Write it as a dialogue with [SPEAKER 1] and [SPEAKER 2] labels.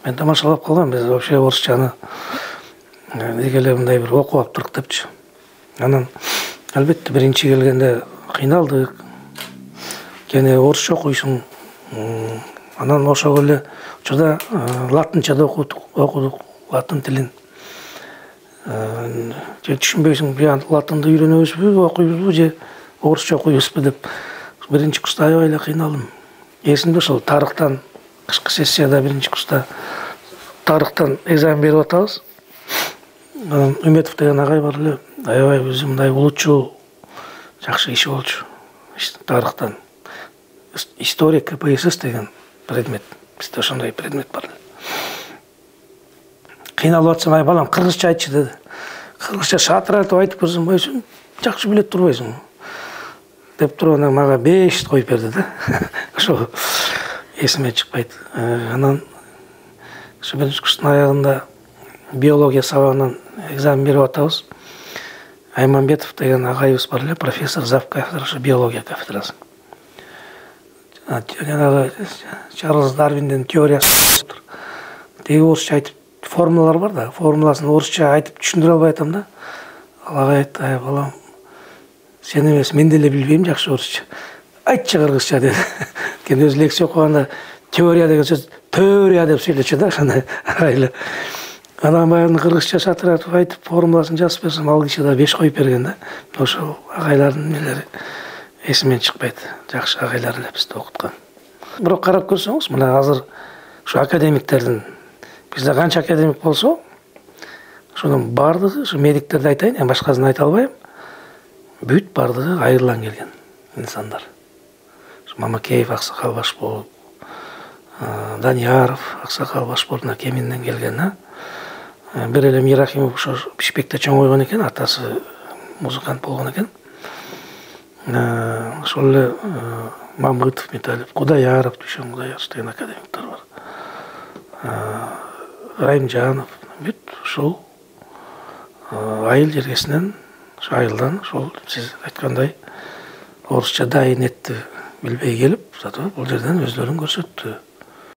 [SPEAKER 1] Мен тамашалап калгам, биз вообще орусчаны деге эле мындай бир окуп аптырык депчи. Анан албетте биринчи келгенде кыйналдык. Кене орусча окуйсуң. Анан ошого эле учурда латынча да окудук, латын тилин. Же түшүнбөйсүң, биян латынды үйрөнөбүзбү, окуйбузбу же орусча окуйбузбу деп биринчи курста аябай эле кыйналдым. Эсимде ошол тарыхтан кышкы сессияда биринчи курста тарыхтан экзамен берип атабыз. Анан Үмөтов деген агай бар эле, аябай өзү мындай улутчул, жакшы киши болчу. Тарыхтан история КПСС деген предмет. Бизде ошондой предмет бар эле. Кыйналып атсам, ай балам, кыргызча айтчы деди. Кыргызча шатыратып айтып көрсөм, өзүң жакшы билет турбайсың деп туруп анан мага 5 коюп берди да. Ошо эсиме чыкпайт. Анан ошо биринчи курстун аягында биология сабагынан экзамен берип атабыз. Айманбетов деген агайыбыз бар эле, профессор, зав кафедрасы, биология кафедрасы. Жанагы Чарльз Дарвиндин теориясы. Теги орусча айтып формулалар бар да, формуласын орусча айтып түшүндүрө албай атам да. Ал агай айтты, ай балам, сен эмес, мен деле билбейм жакшы орусча. Айтчы кыргызча деди. Кен өзү лекция окуганда теория деген сөз теория деп сүйлөчү да, ошондой агайлы. Анан баягы кыргызча шатыратып айтып формуласын жазып берсем, ал киши да 5 коюп берген да. Ошол агайлардын нелери эсимен чыкпайт. Жакшы агайлар эле бизди окуткан. Бирок карап көрсөңүз, мына азыр ушу академиктердин, бизде канча академик болсо, ошонун бардыгы, ушу медиктерди айтайын, эми башкасын айта албайм. Бүт бардыгы айылдан келген инсандар. Мамакеев, Аксакал Башбол, Данияров, Аксакал Башболдун кеминден келген, бир эле Мирахимов ошо Бишкекте чоңойгон экен, атасы музыкант болгон экен. Ошол эле Мамытов, Металев, Кудаяров, Дүйшөн Кудаяров деген академиктер бар. Райымжанов, бүт ушул айыл жергесинен, ошо айылдан, ошол сиз айткандай орусча дайын этти билбей келип, зато бул жерден өздөрүн көрсөттү.